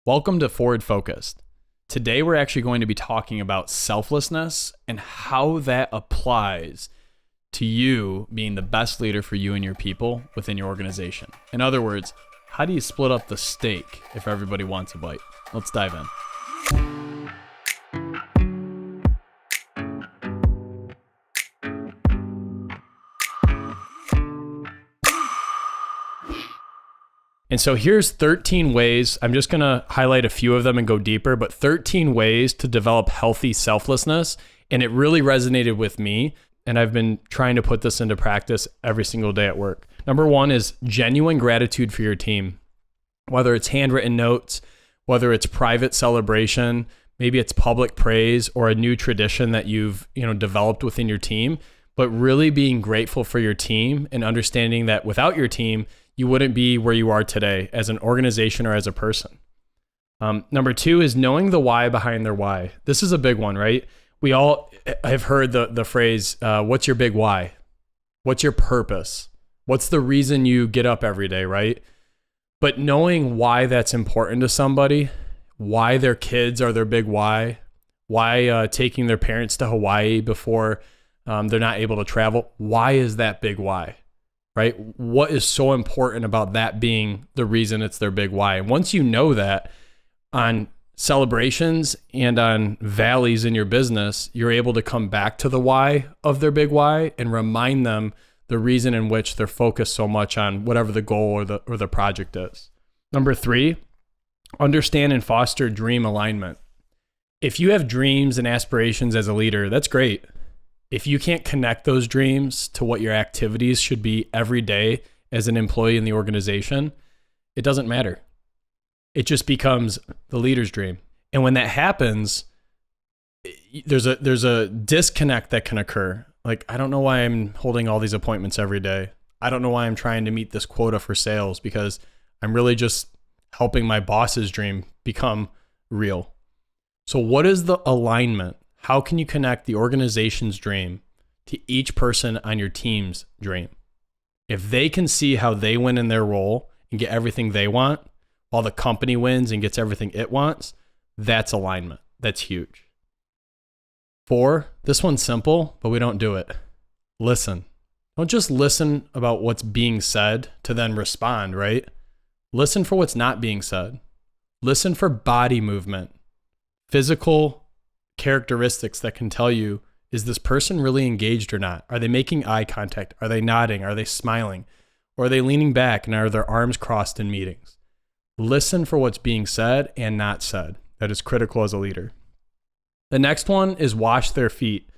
Welcome to Forward Focused. Today we're actually going to be talking about selflessness and how that applies to you being the best leader for you and your people within your organization. In other words, how do you split up the steak if everybody wants a bite? Let's dive in. And so here's 13 ways. I'm just going to highlight a few of them and go deeper, but 13 ways to develop healthy selflessness. And it really resonated with me. And I've been trying to put this into practice every single day at work. Number one is genuine gratitude for your team. Whether it's handwritten notes, whether it's private celebration, maybe it's public praise or a new tradition that you've developed within your team, but really being grateful for your team and understanding that without your team, you wouldn't be where you are today as an organization or as a person. Number two is knowing the why behind their why. This is a big one, right? We all have heard the phrase, what's your big why? What's your purpose? What's the reason you get up every day, right? But knowing why that's important to somebody, why their kids are their big why taking their parents to Hawaii before they're not able to travel, why is that big why? Right? What is so important about that being the reason it's their big why? And once you know that on celebrations and on valleys in your business, you're able to come back to the why of their big why and remind them the reason in which they're focused so much on whatever the goal or the project is. Number three, understand and foster dream alignment. If you have dreams and aspirations as a leader, that's great. If you can't connect those dreams to what your activities should be every day as an employee in the organization, it doesn't matter. It just becomes the leader's dream. And when that happens, there's a disconnect that can occur. Like, I don't know why I'm holding all these appointments every day. I don't know why I'm trying to meet this quota for sales because I'm really just helping my boss's dream become real. So what is the alignment? How can you connect the organization's dream to each person on your team's dream? If they can see how they win in their role and get everything they want, while the company wins and gets everything it wants, that's alignment. That's huge. 4, this one's simple, but we don't do it. Listen. Don't just listen about what's being said to then respond, right? Listen for what's not being said. Listen for body movement, physical characteristics that can tell you, is this person really engaged or not? Are they making eye contact? Are they nodding? Are they smiling? Or are they leaning back and are their arms crossed in meetings? Listen for what's being said and not said. That is critical as a leader. The next one is wash their feet.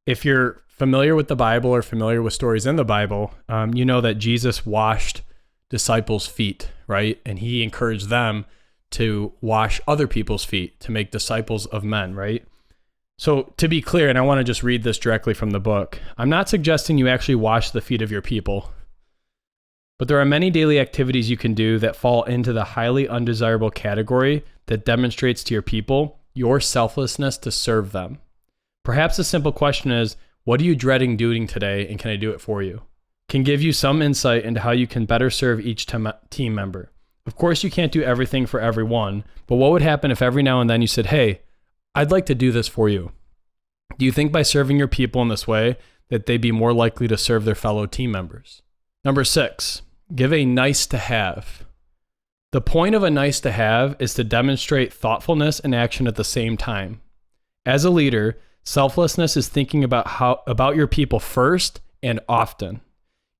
If you're familiar with the Bible or familiar with stories in the Bible, you know that Jesus washed disciples' feet, right? And he encouraged them to wash other people's feet, to make disciples of men, right? So to be clear, and I want to just read this directly from the book, I'm not suggesting you actually wash the feet of your people, but there are many daily activities you can do that fall into the highly undesirable category that demonstrates to your people your selflessness to serve them. Perhaps a simple question is, what are you dreading doing today, and can I do it for you? Can give you some insight into how you can better serve each team member. Of course, you can't do everything for everyone, but what would happen if every now and then you said, hey, I'd like to do this for you? Do you think by serving your people in this way that they'd be more likely to serve their fellow team members? Number 6, give a nice to have. The point of a nice to have is to demonstrate thoughtfulness and action at the same time. As a leader, selflessness is thinking about your people first and often.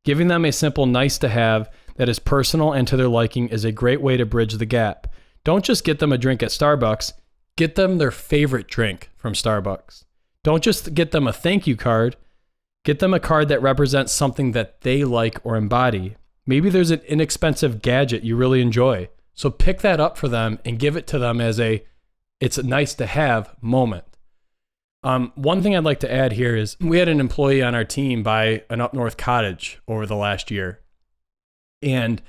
Giving them a simple nice to have that is personal and to their liking is a great way to bridge the gap. Don't just get them a drink at Starbucks, get them their favorite drink from Starbucks. Don't just get them a thank you card, get them a card that represents something that they like or embody. Maybe there's an inexpensive gadget you really enjoy. So pick that up for them and give it to them as it's a nice to have moment. One thing I'd like to add here is we had an employee on our team buy an up north cottage over the last year. And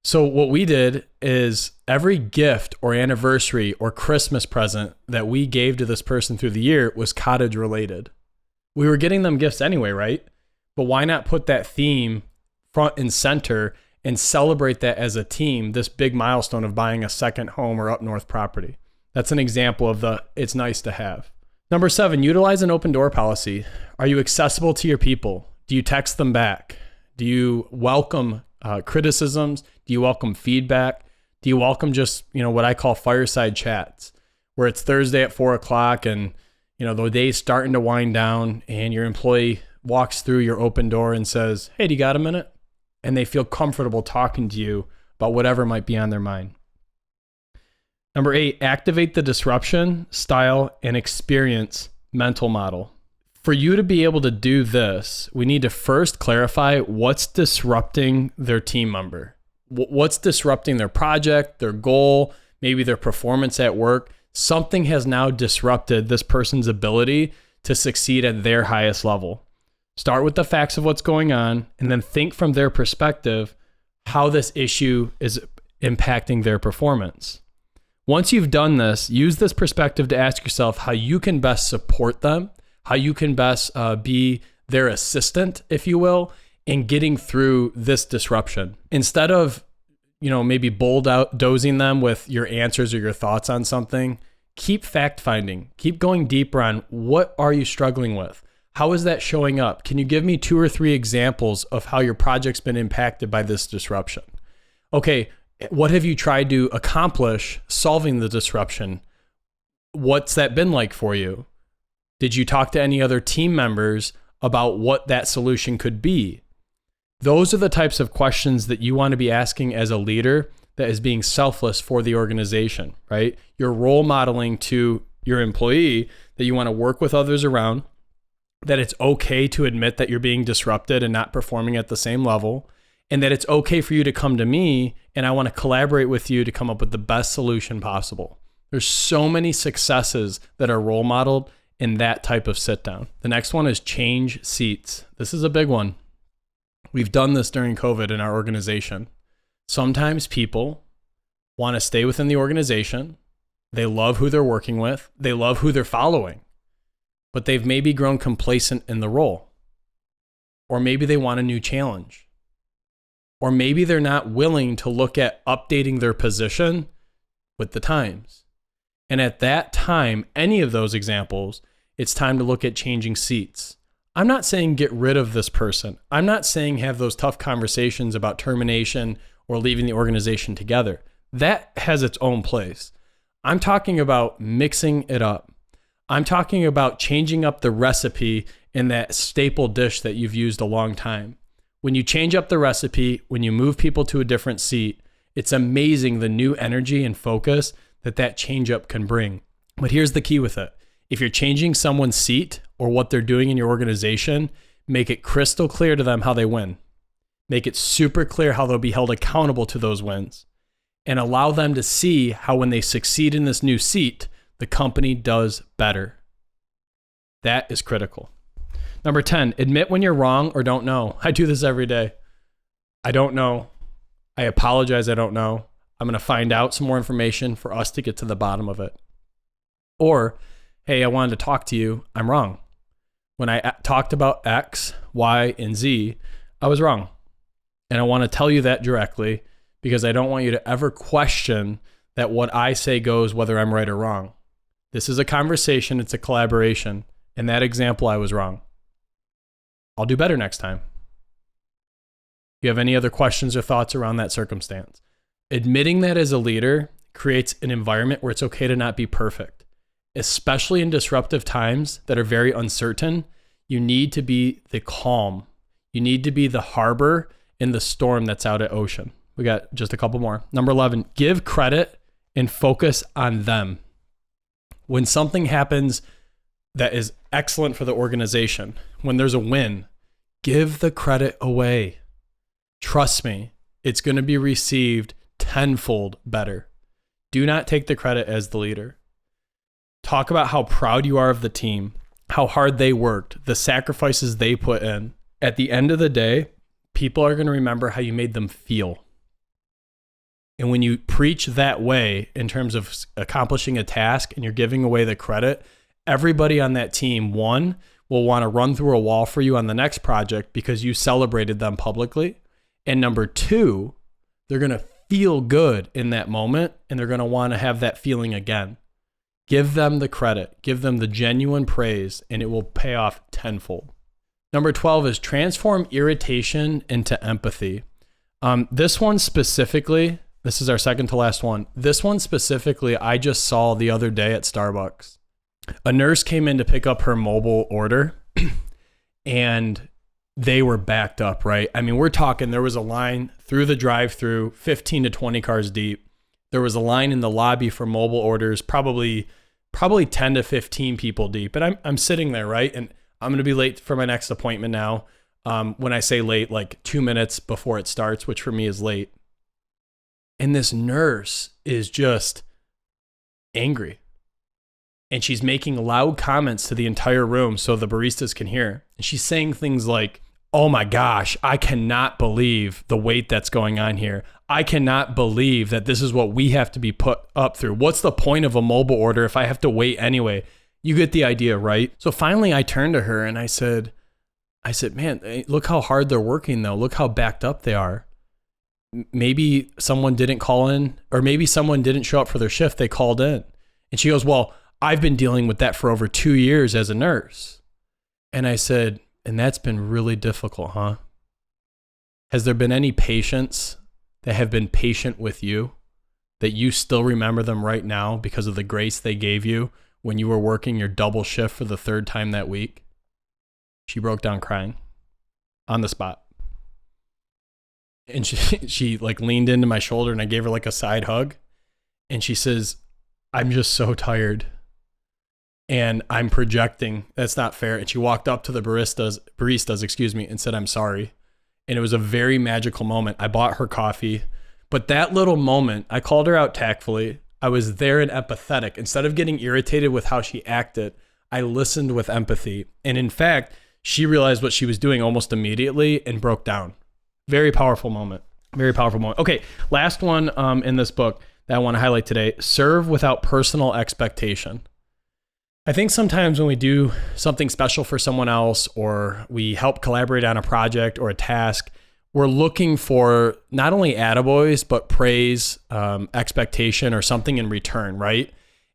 so what we did is every gift or anniversary or Christmas present that we gave to this person through the year was cottage related. We were getting them gifts anyway, right? But why not put that theme front and center and celebrate that as a team, this big milestone of buying a second home or up north property. That's an example of it's nice to have. Number 7, utilize an open door policy. Are you accessible to your people? Do you text them back? Do you welcome criticisms? Do you welcome feedback? Do you welcome just, what I call fireside chats, where it's Thursday at 4:00 and, the day's starting to wind down and your employee walks through your open door and says, "Hey, do you got a minute?" And they feel comfortable talking to you about whatever might be on their mind. Number 8, activate the disruption, style, and experience mental model. For you to be able to do this, we need to first clarify what's disrupting their team member. What's disrupting their project, their goal, maybe their performance at work. Something has now disrupted this person's ability to succeed at their highest level. Start with the facts of what's going on and then think from their perspective how this issue is impacting their performance. Once you've done this, use this perspective to ask yourself how you can best support them, how you can best be their assistant, if you will, in getting through this disruption. Instead of, maybe bulldozing them with your answers or your thoughts on something, keep fact finding, keep going deeper on what are you struggling with? How is that showing up? Can you give me 2 or 3 examples of how your project's been impacted by this disruption? Okay, what have you tried to accomplish solving the disruption? What's that been like for you? Did you talk to any other team members about what that solution could be? Those are the types of questions that you want to be asking as a leader that is being selfless for the organization, right? You're role modeling to your employee that you want to work with others around, that it's okay to admit that you're being disrupted and not performing at the same level, and that it's okay for you to come to me and I want to collaborate with you to come up with the best solution possible. There's so many successes that are role modeled in that type of sit down. The next one is change seats. This is a big one. We've done this during COVID in our organization. Sometimes people want to stay within the organization. They love who they're working with. They love who they're following, but they've maybe grown complacent in the role. Or maybe they want a new challenge. Or maybe they're not willing to look at updating their position with the times. And at that time, any of those examples, it's time to look at changing seats. I'm not saying get rid of this person. I'm not saying have those tough conversations about termination or leaving the organization together. That has its own place. I'm talking about mixing it up. I'm talking about changing up the recipe in that staple dish that you've used a long time. When you change up the recipe, when you move people to a different seat, it's amazing the new energy and focus that change up can bring. But here's the key with it. If you're changing someone's seat or what they're doing in your organization, make it crystal clear to them how they win. Make it super clear how they'll be held accountable to those wins. And allow them to see how when they succeed in this new seat, the company does better. That is critical. Number 10, admit when you're wrong or don't know. I do this every day. I don't know. I apologize, I don't know. I'm going to find out some more information for us to get to the bottom of it. Or, hey, I wanted to talk to you. I'm wrong. When I talked about X, Y, and Z, I was wrong. And I want to tell you that directly because I don't want you to ever question that what I say goes whether I'm right or wrong. This is a conversation. It's a collaboration. In that example, I was wrong. I'll do better next time. Do you have any other questions or thoughts around that circumstance? Admitting that as a leader creates an environment where it's okay to not be perfect. Especially in disruptive times that are very uncertain, you need to be the calm. You need to be the harbor in the storm that's out at ocean. We got just a couple more. Number 11, give credit and focus on them. When something happens that is excellent for the organization, when there's a win, give the credit away. Trust me, it's going to be received tenfold better. Do not take the credit as the leader. Talk about how proud you are of the team, how hard they worked, the sacrifices they put in. At the end of the day, people are going to remember how you made them feel. And when you preach that way in terms of accomplishing a task and you're giving away the credit, everybody on that team, one, will want to run through a wall for you on the next project because you celebrated them publicly. And number two, They're going to feel good in that moment, and they're going to want to have that feeling again. Give them the credit, give them the genuine praise, and it will pay off tenfold. Number 12 is transform irritation into empathy. This one specifically, this is our second to last one. This one specifically, I just saw the other day at Starbucks. A nurse came in to pick up her mobile order and they were backed up, right? I mean, we're talking, there was a line through the drive-through, 15 to 20 cars deep. There was a line in the lobby for mobile orders, probably 10 to 15 people deep. And I'm sitting there, right? And I'm going to be late for my next appointment now. When I say late, like 2 minutes before it starts, which for me is late. And this nurse is just angry. And she's making loud comments to the entire room so the baristas can hear. And she's saying things like, oh my gosh, I cannot believe the wait that's going on here. I cannot believe that this is what we have to be put up through. What's the point of a mobile order if I have to wait anyway? You get the idea, right? So finally I turned to her and I said, man, look how hard they're working though. Look how backed up they are. Maybe someone didn't call in, or maybe someone didn't show up for their shift. They called in. And she goes, well, I've been dealing with that for over 2 years as a nurse. And I said, and that's been really difficult, huh? Has there been any patients that have been patient with you, that you still remember them right now because of the grace they gave you when you were working your double shift for the third time that week? She broke down crying on the spot. And she like leaned into my shoulder and I gave her like a side hug. And she says, I'm just so tired. And I'm projecting. That's not fair. And she walked up to the baristas, and said, I'm sorry. And it was a very magical moment. I bought her coffee. But that little moment, I called her out tactfully. I was there and empathetic. Instead of getting irritated with how she acted, I listened with empathy. And in fact, she realized what she was doing almost immediately and broke down. Very powerful moment. Very powerful moment. Okay, last one in this book that I want to highlight today. Serve without personal expectation. I think sometimes when we do something special for someone else, or we help collaborate on a project or a task, we're looking for not only attaboys, but praise, expectation, or something in return, right?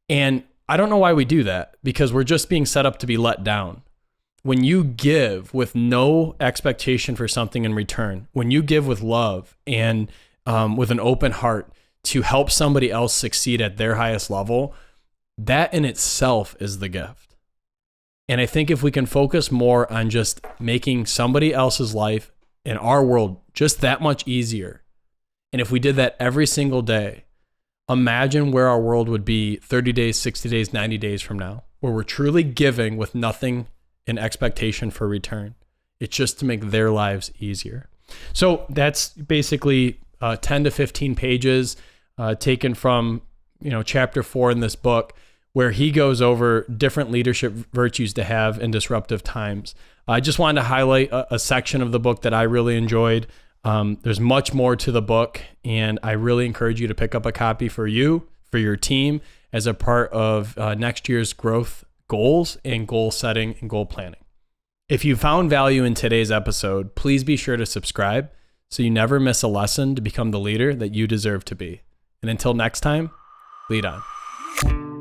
And I don't know why we do that, because we're just being set up to be let down. When you give with no expectation for something in return, when you give with love and with an open heart to help somebody else succeed at their highest level, that in itself is the gift. And I think if we can focus more on just making somebody else's life in our world just that much easier, and if we did that every single day, imagine where our world would be 30 days, 60 days, 90 days from now, where we're truly giving with nothing in expectation for return. It's just to make their lives easier. So that's basically 10 to 15 pages taken from chapter 4 in this book, where he goes over different leadership virtues to have in disruptive times. I just wanted to highlight a section of the book that I really enjoyed. There's much more to the book, and I really encourage you to pick up a copy for you, for your team, as a part of next year's growth goals and goal setting and goal planning. If you found value in today's episode, please be sure to subscribe so you never miss a lesson to become the leader that you deserve to be. And until next time, lead on.